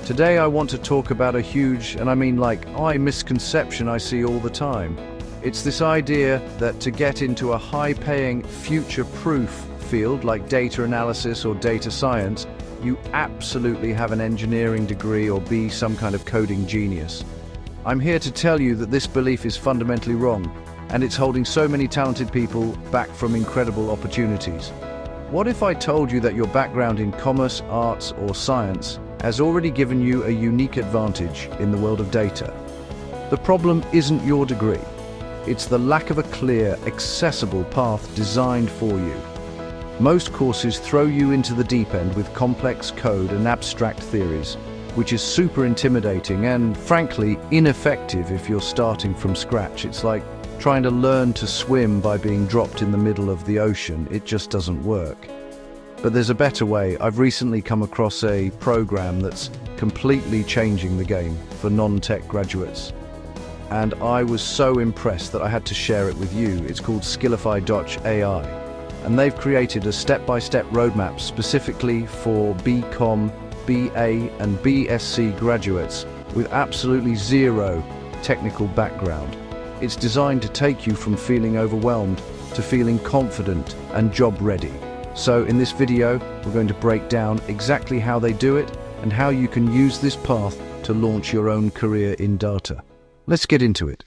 Today I want to talk about a huge, and I mean like misconception I see all the time. It's this idea that to get into a high-paying, future-proof field like data analysis or data science, you absolutely have an engineering degree or be some kind of coding genius. I'm here to tell you that this belief is fundamentally wrong, and it's holding so many talented people back from incredible opportunities. What if I told you that your background in commerce, arts, or science has already given you a unique advantage in the world of data? The problem isn't your degree. It's the lack of a clear, accessible path designed for you. Most courses throw you into the deep end with complex code and abstract theories, which is super intimidating and, frankly, ineffective if you're starting from scratch. It's like trying to learn to swim by being dropped in the middle of the ocean. It just doesn't work. But there's a better way. I've recently come across a program that's completely changing the game for non-tech graduates. And I was so impressed that I had to share it with you. It's called Skillofy AI. And they've created a step-by-step roadmap specifically for B.Com, B.A. and B.Sc graduates with absolutely zero technical background. It's designed to take you from feeling overwhelmed to feeling confident and job ready. So in this video, we're going to break down exactly how they do it and how you can use this path to launch your own career in data. Let's get into it.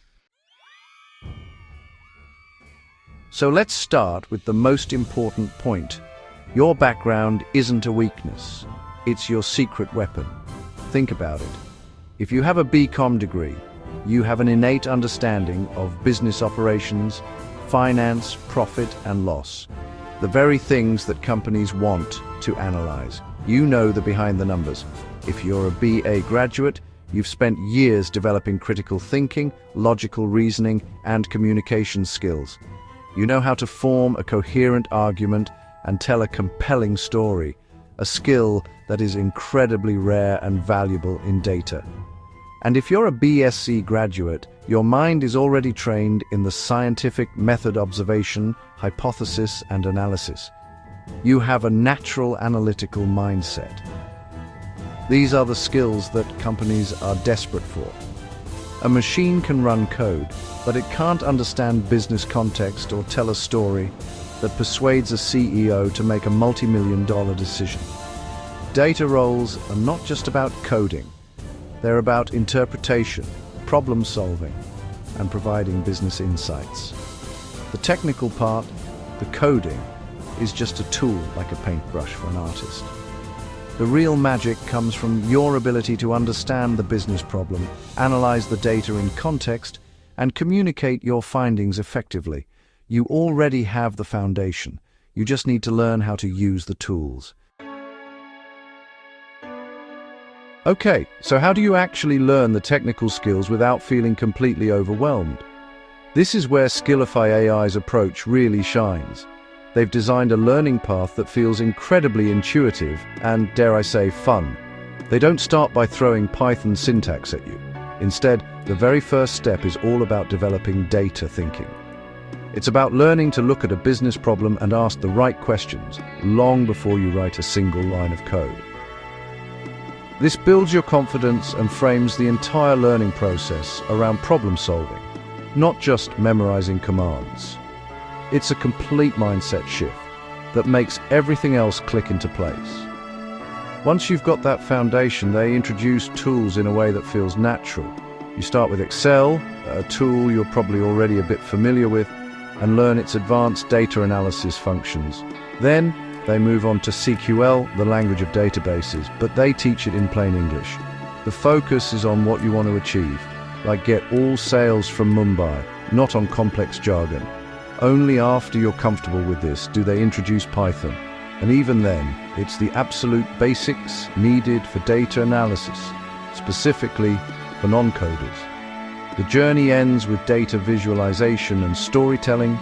So let's start with the most important point. Your background isn't a weakness. It's your secret weapon. Think about it. If you have a B.Com degree, you have an innate understanding of business operations, finance, profit and loss. The very things that companies want to analyze. You know the behind the numbers. If you're a B.A. graduate, you've spent years developing critical thinking, logical reasoning, and communication skills. You know how to form a coherent argument and tell a compelling story, a skill that is incredibly rare and valuable in data. And if you're a B.Sc graduate, your mind is already trained in the scientific method observation, hypothesis, and analysis. You have a natural analytical mindset. These are the skills that companies are desperate for. A machine can run code, but it can't understand business context or tell a story that persuades a CEO to make a multi-million-dollar decision. Data roles are not just about coding. They're about interpretation, problem solving, and providing business insights. The technical part, the coding, is just a tool like a paintbrush for an artist. The real magic comes from your ability to understand the business problem, analyze the data in context, and communicate your findings effectively. You already have the foundation. You just need to learn how to use the tools. Okay, so how do you actually learn the technical skills without feeling completely overwhelmed? This is where Skillofy AI's approach really shines. They've designed a learning path that feels incredibly intuitive and, dare I say, fun. They don't start by throwing Python syntax at you. Instead, the very first step is all about developing data thinking. It's about learning to look at a business problem and ask the right questions long before you write a single line of code. This builds your confidence and frames the entire learning process around problem solving, not just memorizing commands. It's a complete mindset shift that makes everything else click into place. Once you've got that foundation, they introduce tools in a way that feels natural. You start with Excel, a tool you're probably already a bit familiar with, and learn its advanced data analysis functions. Then they move on to SQL, the language of databases, but they teach it in plain English. The focus is on what you want to achieve, like get all sales from Mumbai, not on complex jargon. Only after you're comfortable with this do they introduce Python, and even then, it's the absolute basics needed for data analysis, specifically for non-coders. The journey ends with data visualization and storytelling,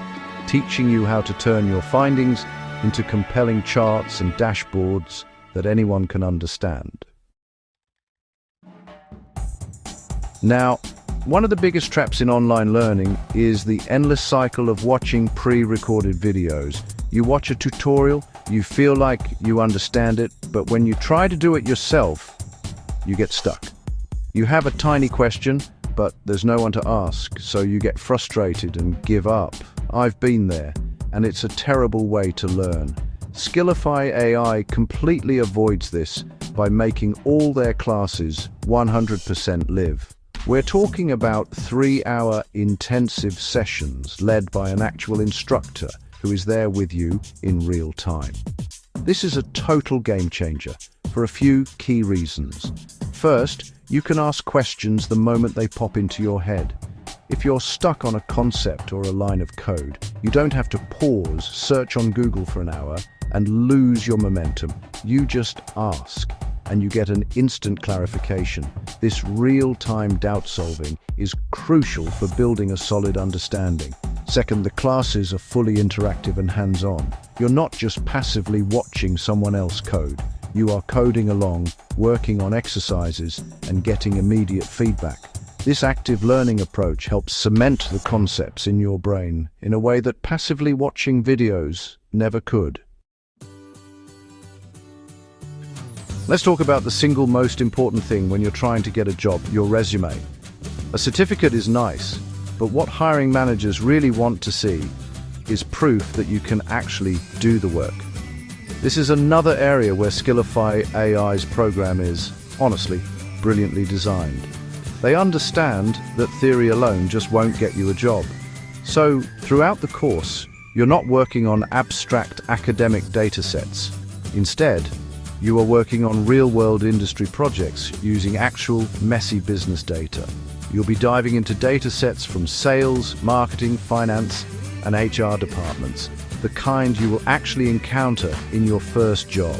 teaching you how to turn your findings into compelling charts and dashboards that anyone can understand. Now, one of the biggest traps in online learning is the endless cycle of watching pre-recorded videos. You watch a tutorial, You feel like you understand it, but when you try to do it yourself, you get stuck. You have a tiny question, but there's no one to ask, so you get frustrated and give up. I've been there, and it's a terrible way to learn. Skillofy AI completely avoids this by making all their classes 100% live. We're talking about 3-hour intensive sessions led by an actual instructor who is there with you in real time. This is a total game changer for a few key reasons. First, you can ask questions the moment they pop into your head. If you're stuck on a concept or a line of code, you don't have to pause, search on Google for an hour, and lose your momentum. You just ask, and you get an instant clarification. This real-time doubt solving is crucial for building a solid understanding. Second, the classes are fully interactive and hands-on. You're not just passively watching someone else code. You are coding along, working on exercises, and getting immediate feedback. This active learning approach helps cement the concepts in your brain in a way that passively watching videos never could. Let's talk about the single most important thing when you're trying to get a job, your resume. A certificate is nice, but what hiring managers really want to see is proof that you can actually do the work. This is another area where Skillofy AI's program is, honestly, brilliantly designed. They understand that theory alone just won't get you a job. So, throughout the course, you're not working on abstract academic data sets. Instead, you are working on real-world industry projects using actual, messy business data. You'll be diving into data sets from sales, marketing, finance, and HR departments, the kind you will actually encounter in your first job.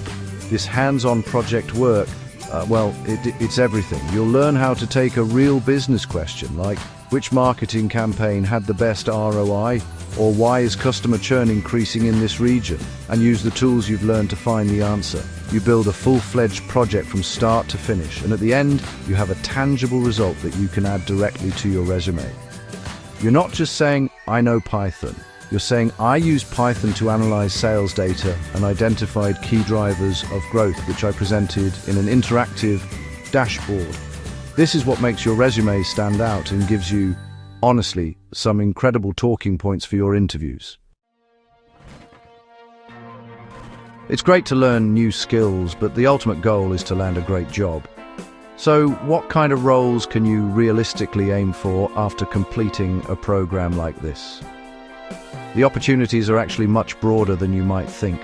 This hands-on project work, it's everything. You'll learn how to take a real business question, like which marketing campaign had the best ROI, or why is customer churn increasing in this region, and use the tools you've learned to find the answer. You build a full-fledged project from start to finish, and at the end, you have a tangible result that you can add directly to your resume. You're not just saying, I know Python. You're saying, I use Python to analyze sales data and identified key drivers of growth, which I presented in an interactive dashboard. This is what makes your resume stand out and gives you, honestly, some incredible talking points for your interviews. It's great to learn new skills, but the ultimate goal is to land a great job. So, what kind of roles can you realistically aim for after completing a program like this? The opportunities are actually much broader than you might think.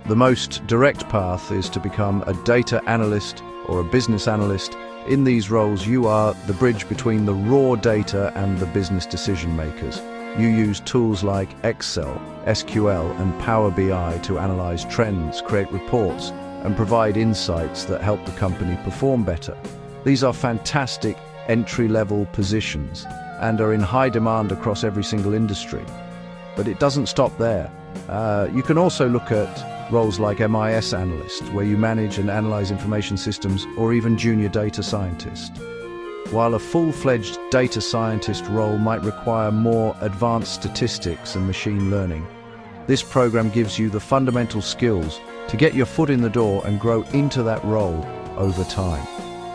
The most direct path is to become a data analyst or a business analyst. In these roles, you are the bridge between the raw data and the business decision makers. You use tools like Excel, SQL, and Power BI to analyze trends, create reports, and provide insights that help the company perform better. These are fantastic entry-level positions and are in high demand across every single industry. But it doesn't stop there. You can also look at roles like MIS analyst, where you manage and analyze information systems, or even junior data scientist. While a full-fledged data scientist role might require more advanced statistics and machine learning, this program gives you the fundamental skills to get your foot in the door and grow into that role over time.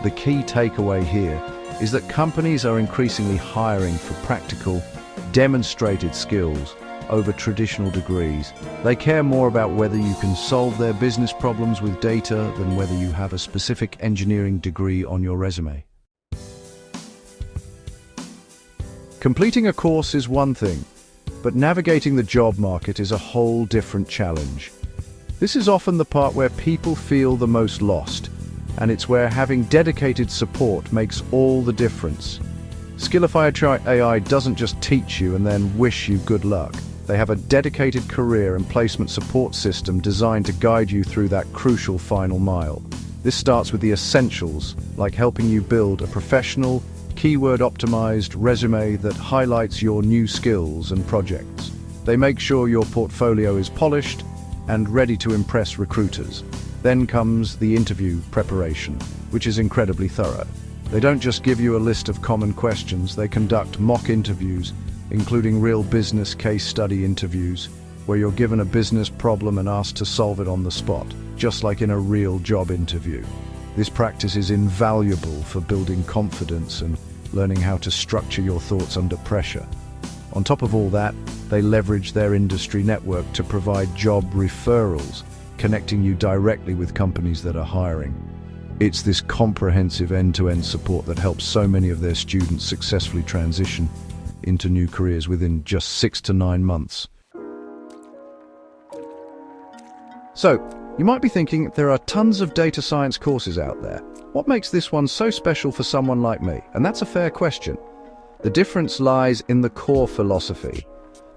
The key takeaway here is that companies are increasingly hiring for practical, demonstrated skills over traditional degrees. They care more about whether you can solve their business problems with data than whether you have a specific engineering degree on your resume. Completing a course is one thing, but navigating the job market is a whole different challenge. This is often the part where people feel the most lost, and it's where having dedicated support makes all the difference. Skillofy AI doesn't just teach you and then wish you good luck. They have a dedicated career and placement support system designed to guide you through that crucial final mile. This starts with the essentials, like helping you build a professional, keyword-optimized resume that highlights your new skills and projects. They make sure your portfolio is polished and ready to impress recruiters. Then comes the interview preparation, which is incredibly thorough. They don't just give you a list of common questions, they conduct mock interviews, including real business case study interviews, where you're given a business problem and asked to solve it on the spot, just like in a real job interview. This practice is invaluable for building confidence and learning how to structure your thoughts under pressure. On top of all that, they leverage their industry network to provide job referrals, connecting you directly with companies that are hiring. It's this comprehensive end-to-end support that helps so many of their students successfully transition into new careers within just 6 to 9 months. So, you might be thinking there are tons of data science courses out there. What makes this one so special for someone like me? And that's a fair question. The difference lies in the core philosophy.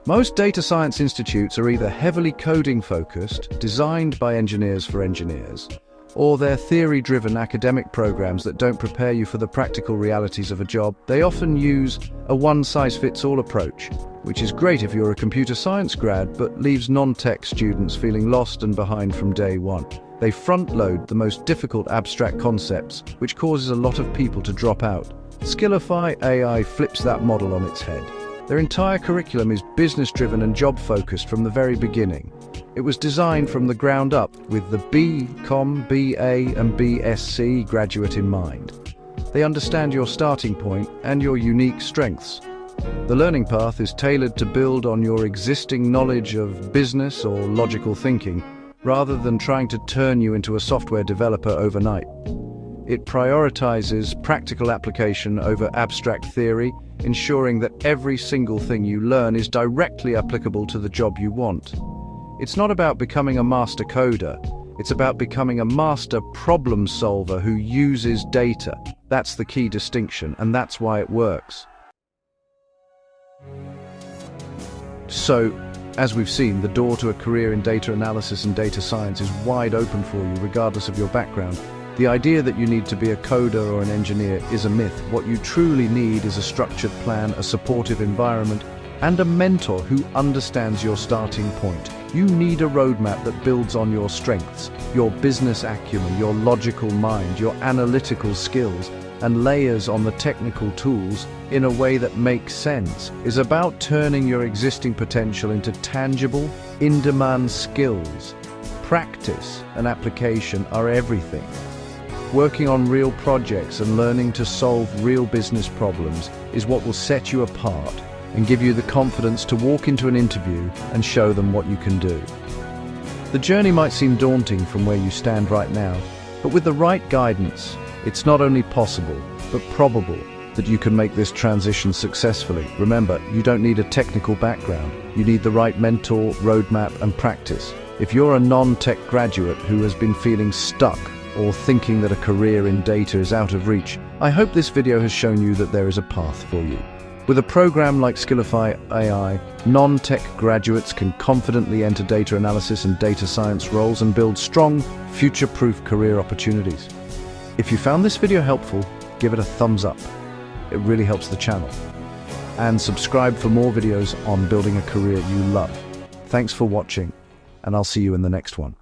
Most data science institutes are either heavily coding-focused, designed by engineers for engineers, or they're theory-driven academic programs that don't prepare you for the practical realities of a job. They often use a one-size-fits-all approach, which is great if you're a computer science grad, but leaves non-tech students feeling lost and behind from day one. They front-load the most difficult abstract concepts, which causes a lot of people to drop out. Skillofy AI flips that model on its head. Their entire curriculum is business-driven and job-focused from the very beginning. It was designed from the ground up with the B.Com, B.A. and B.Sc graduate in mind. They understand your starting point and your unique strengths. The learning path is tailored to build on your existing knowledge of business or logical thinking, rather than trying to turn you into a software developer overnight. It prioritizes practical application over abstract theory, ensuring that every single thing you learn is directly applicable to the job you want. It's not about becoming a master coder, it's about becoming a master problem solver who uses data. That's the key distinction, and that's why it works. So, as we've seen, the door to a career in data analysis and data science is wide open for you, regardless of your background. The idea that you need to be a coder or an engineer is a myth. What you truly need is a structured plan, a supportive environment, and a mentor who understands your starting point. You need a roadmap that builds on your strengths, your business acumen, your logical mind, your analytical skills, and layers on the technical tools in a way that makes sense. It's about turning your existing potential into tangible, in-demand skills. Practice and application are everything. Working on real projects and learning to solve real business problems is what will set you apart and give you the confidence to walk into an interview and show them what you can do. The journey might seem daunting from where you stand right now, but with the right guidance, it's not only possible, but probable that you can make this transition successfully. Remember, you don't need a technical background. You need the right mentor, roadmap, and practice. If you're a non-tech graduate who has been feeling stuck or thinking that a career in data is out of reach, I hope this video has shown you that there is a path for you. With a program like Skillofy AI, non-tech graduates can confidently enter data analysis and data science roles and build strong, future-proof career opportunities. If you found this video helpful, give it a thumbs up. It really helps the channel. And subscribe for more videos on building a career you love. Thanks for watching, and I'll see you in the next one.